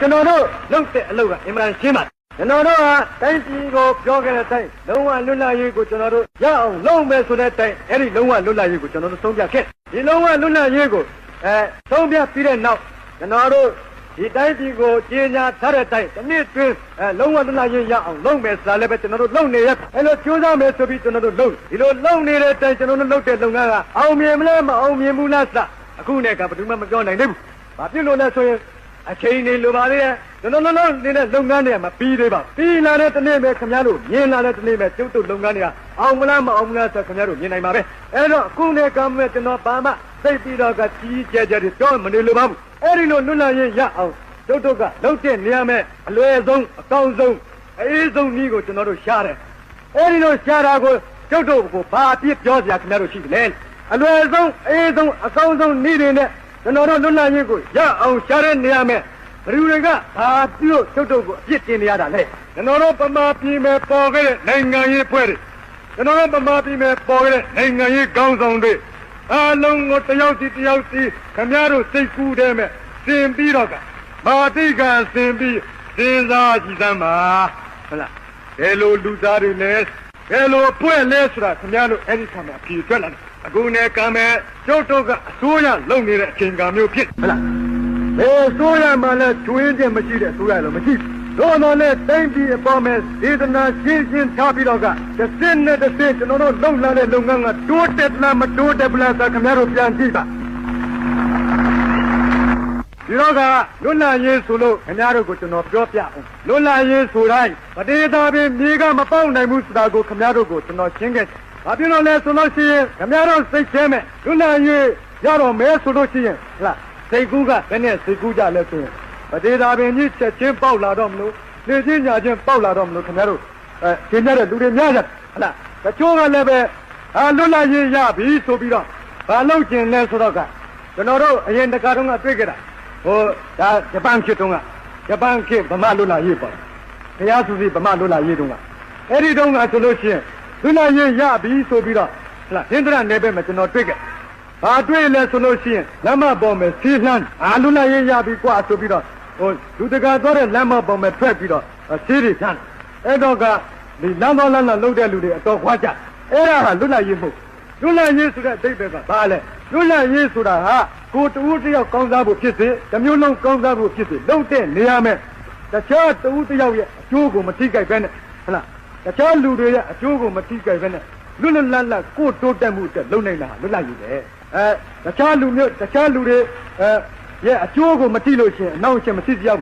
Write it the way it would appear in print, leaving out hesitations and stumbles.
ကျွန်တော်တို့လုပ်တဲ့အလုပ်ကအင်မတန်ရှင်းပါတယ်ကျွန်တော်တို့ဟာတိုင်းပြည်ကိုပြောခဲ့တဲ့အတိုင်းလုံးဝလွတ်လပ်ရေးကိုကျွန်တော်တို့ရအောင်လုပ်မယ်ဆိုတဲ့အတိုင်းအဲ့ဒီလုံးဝလွတ်လပ်ရေးကိုကျွန်တော်တို့ဆုံးဖြတ်ခဲ့ဒီလုံးဝလွတ်လပ်ရေးကိုဆုံးဖြတ်ပြီးတဲ့နောက်ကျွန်တော်တို့ဒီတိုင်းပြည်ကိုကြီးညာထားတဲ့အတိုင်းတစ်နှစ်တွင်းလုံးဝလွတ်လပ်ရေးရအောင်လုပ်မယ်ဆိုတာလည်းပဲကျွန်တော်တို့လုပ်နေရအဲ့လိုကြိုးစားမယ်ဆိုပြီးကျွန်တော်တို့လုပ်ဒီလိုလုပ်နေတဲ့အတိုင်းကျွန်တော်တို့လုပ်တဲ့လုပ်ငန်းကအောင်မြင်မလဲမအောင်မြင်ဘူးလားစအခုနဲ့ကဘယ်သူမှမပြောနိုင်သေးဘူးဘာဖြစ်လို့လဲဆိုရင်အချိန်နေလိုပါသေးတယ်ကျွန်တော်တို့နေတဲ့လုပ်ငန်းတွေကမပြီးသေးပါပြီးလာတဲ့တနေ့ပဲခင်ဗျားတို့မြင်လာတဲ့တနေ့ပဲကျုပ်တို့လုပ်ငန်းတွေကအောင်မလားမအောင်မလားဆိုခင်ဗျားတို့မြင်နိုင်ပါပဲအဲ့တော့အခုနဲ့ကမဲ့ကျွန်တော်ဘာမှသိပြီးတော့ကကြီးကျယ်ကျယ်ပြောမနေလိုပါဘူးအဲ့ဒီလိုလွတ်လပ်ရေးရအောင်ကျုပ်တို့ကလုပ်တဲ့နေရာမဲ့အလွယ်ဆုံးအကောင်းဆုံးအေးဆုံးနည်းကိုကျွန်တော်တို့ရှားတယ်အဲ့ဒီလိုရှားတာကိုကျုပ်တို့ကိုဘာအပြစ်ပြောစရာခင်ဗျားတို့ရှိတယ်အလွယ်ဆုံးအေးဆုံးအကောင်းဆုံးနည်းတွေနဲ့ကျွန်တော်တို့လွတ်လပ်ရေးကိုရအောင်ရှားတဲ့နေရာမဲ့ဘယ်သူတွေကဘာပြုတ်ကျုပ်တို့ကိုအပြစ်တင်နေရတာလဲကျွန်တော်တို့ပမာပြည်မဲ့ပေါ်ခဲ့တဲ့နိုင်ငံရေးဖွဲ့တွေကျွန်တော်တို့ပမာပြည်မဲ့ပေါ်ခဲ့တဲ့နိုင်ငံရေးကောင်းဆောင်တွေအားလုံးကိုတယောက်စီခင်ဗျားတို့စိတ်ကူးတယ်မဲ့စင်ပြီးတော့ကမာတိကစင်ပြီးစဉ်းစားကြည့်စမ်းပါဟုတ်လားဘယ်လိုလူသားတွေလဲဘယ်လိုဖွဲ့လဲဆိုတာခင်ဗျားတို့အဲ့ဒီခါမှာဖြေထွက်လာတယ်အခုနဲ့ကံမဲ့ကျုပ်တို့ကအစိုးရလုပ်နေတဲ့အချိန်ကမျိုးဖြစ်ဟုတ်လားဘယ်ဆိုရမှလည်းကျွင်းခြင်းမရှိတဲ့ဆိုရလို့မရှိတော့တော့လည်းတိုင်းပြည်အပေါ်မှာဒေသနာရှင်းထားပြီးတော့ကတစ်စင်းနဲ့တစ်စင်းကျွန်တော်တို့လုံလာတဲ့လုပ်ငန်းကတိုးတက်လားမတိုးတက်ဘူးလားဆိုခင်ဗျားတို့ပြန်ကြည့်ပါဒီတော့ကလွတ်လပ်ရေးဆိုလို့ခင်ဗျားတို့ကိုကျွန်တော်ပြောပြအောင်လွတ်လပ်ရေးဆိုတိုင်းပဒေသာပင်မြေကမပေါက်နိုင်ဘူးဆိုတာကိုခင်ဗျားတို့ကိုကျွန်တော်ရှင်းခဲ့ဘာဖြစ်လို့လဲဆိုလို့ရှိရင်ခင်ဗျားတို့စိတ်ထဲမဲ့လွတ်လပ်ရေးရတော့မဲဆိုလို့ရှိရင်ဟုတ်လားစိတ်ကူးကဘယ်နဲ့စိတ်ကူးကြလဲဆိုရင်ပဒေသာပင်ကြီးချက်ချင်းပေါက်လာတော့မလို့နေချင်းညာချင်းပေါက်လာတော့မလို့ခင်ဗျားတို့ရှင်းရတဲ့လူတွေများကြဟုတ်လားတချို့ကလည်းပဲလွတ်လပ်ရေးရပြီဆိုပြီးတော့ဘာလုပ်ကျင်လဲဆိုတော့ကကျွန်တော်တို့အရင်တခါတုန်းကတွေ့ကြတာဟိုဒါဂျပန်ခေတ်တုန်းကဂျပန်ခေတ်ဗမာလွတ်လပ်ရေးပေါ့တရားသူစီဗမာလွတ်လပ်ရေးတုန်းကအဲ့ဒီတုန်းကဆိုလို့ရှိရင်လွတ်လပ်ရေးရပြီဆိုပြီးတော့ဟုတ်လားဟင်္ဒရာနယ်ဘက်မှာကျွန်တော်တွေ့ကြဘာတွေ့လဲဆိုလို့ရှိရင်လမ်းမပေါ်မှာစီးလှမ်းလွတ်လပ်ရေးရပြီကွာဆိုပြီးတော့ဟိုလူတကာသွားတဲ့လမ်းမပေါ်မှာထွက်ပြီးတော့စီးရီဖြန်းအဲ့တော့ကဒီလမ်းတော်လမ်းလှုပ်တဲ့လူတွေအတော်ခွာကြအဲ့ဒါဟာလွတ်လပ်ရေးမဟုတ်လွတ်လပ်ရေးဆိုတဲ့အဓိပ္ပာယ်ကဘာလဲလွတ်လပ်ရေးဆိုတာဟာကိုတူတယောက်ကောင်းစားဖို့ဖြစ်စေတမျိုးလုံးကောင်းစားဖို့ဖြစ်စေလုပ်တဲ့နေရာမဲ့တခြားတူတယောက်ရဲ့အကျိုးကိုမထိခိုက်ပဲနဲ့ဟုတ်လားတခြားလူတွေရဲ့အကျိုးကိုမထိခိုက်ပဲနဲ့လွတ်လပ်ကိုတိုးတက်မှုအတွက်လုပ်နိုင်တာလွတ်လပ်ရေးပဲတခြားလူတွေရဲ့အကျိုးကိုမထိလို့ရှိရင်အနောက်ရှင်မရှိစရာ